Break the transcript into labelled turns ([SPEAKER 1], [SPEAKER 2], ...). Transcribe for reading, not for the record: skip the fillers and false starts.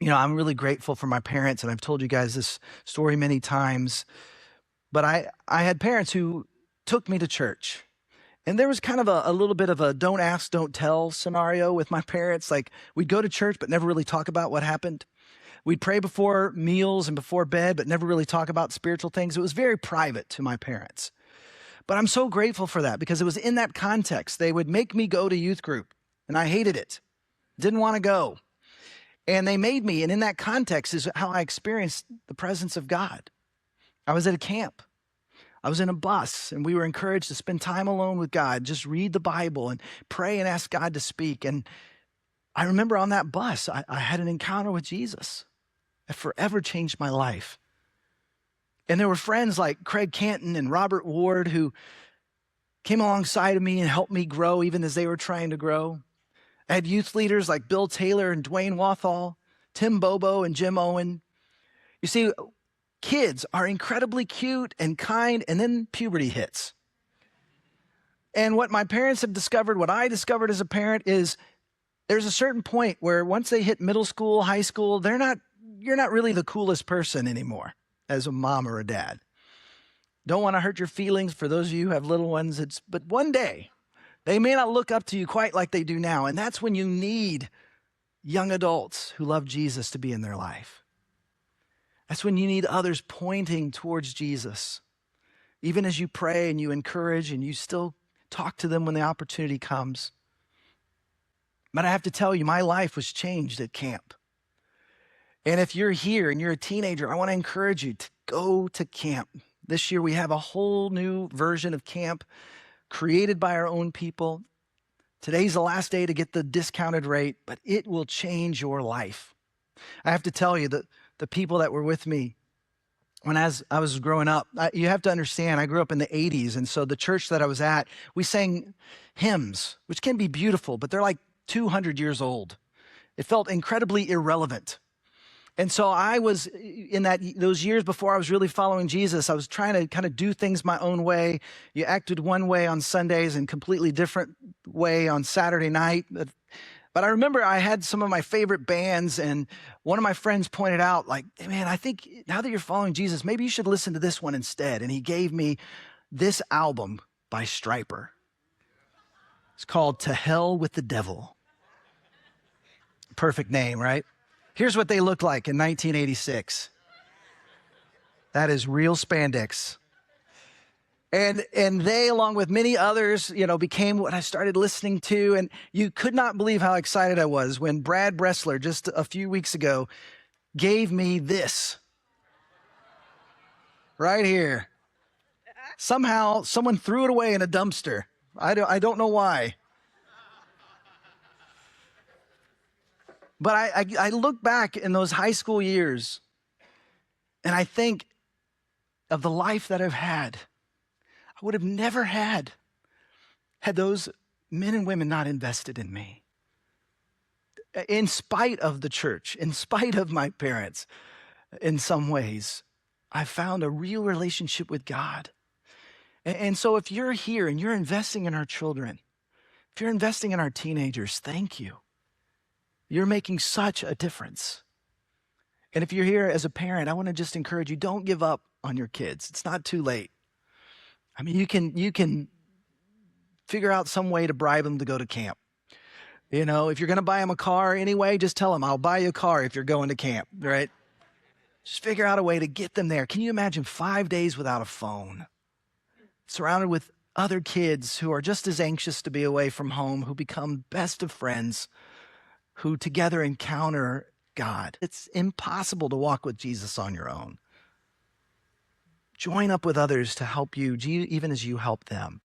[SPEAKER 1] I'm really grateful for my parents, and I've told you guys this story many times, but I had parents who took me to church. And there was kind of a little bit of a don't ask, don't tell scenario with my parents. Like, we'd go to church, but never really talk about what happened. We'd pray before meals and before bed, but never really talk about spiritual things. It was very private to my parents. But I'm so grateful for that because it was in that context. They would make me go to youth group, and I hated it, didn't want to go. And they made me, and in that context is how I experienced the presence of God. I was at a camp. I was in a bus, and we were encouraged to spend time alone with God, just read the Bible and pray and ask God to speak. And I remember on that bus, I had an encounter with Jesus that forever changed my life. And there were friends like Craig Canton and Robert Ward who came alongside of me and helped me grow even as they were trying to grow. I had youth leaders like Bill Taylor and Dwayne Wathall, Tim Bobo and Jim Owen. You see, kids are incredibly cute and kind, and then puberty hits. And what my parents have discovered, what I discovered as a parent, is there's a certain point where once they hit middle school, high school, you're not really the coolest person anymore as a mom or a dad. Don't want to hurt your feelings for those of you who have little ones. But one day, they may not look up to you quite like they do now. And that's when you need young adults who love Jesus to be in their life. That's when you need others pointing towards Jesus. Even as you pray and you encourage and you still talk to them when the opportunity comes. But I have to tell you, my life was changed at camp. And if you're here and you're a teenager, I want to encourage you to go to camp. This year we have a whole new version of camp created by our own people. Today's the last day to get the discounted rate, but it will change your life. I have to tell you that the people that were with me as I was growing up, you have to understand, I grew up in the 80s. And so the church that I was at, we sang hymns, which can be beautiful, but they're like 200 years old. It felt incredibly irrelevant. And so I was in those years before I was really following Jesus, I was trying to kind of do things my own way. You acted one way on Sundays and completely different way on Saturday night. But I remember I had some of my favorite bands, and one of my friends pointed out, like, hey man, I think now that you're following Jesus, maybe you should listen to this one instead. And he gave me this album by Stryper. It's called To Hell with the Devil. Perfect name, right? Here's what they looked like in 1986. That is real spandex. And they, along with many others, became what I started listening to. And you could not believe how excited I was when Brad Bressler, just a few weeks ago, gave me this right here. Somehow, someone threw it away in a dumpster. I don't know why. But I look back in those high school years, and I think of the life that I've had. I would have never had those men and women not invested in me. In spite of the church, in spite of my parents, in some ways, I found a real relationship with God. And so if you're here and you're investing in our children, if you're investing in our teenagers, thank you. You're making such a difference. And if you're here as a parent, I want to just encourage you, don't give up on your kids. It's not too late. I mean, you can figure out some way to bribe them to go to camp. If you're going to buy them a car anyway, just tell them, I'll buy you a car if you're going to camp, right? Just figure out a way to get them there. Can you imagine 5 days without a phone, surrounded with other kids who are just as anxious to be away from home, who become best of friends, who together encounter God? It's impossible to walk with Jesus on your own. Join up with others to help you, even as you help them.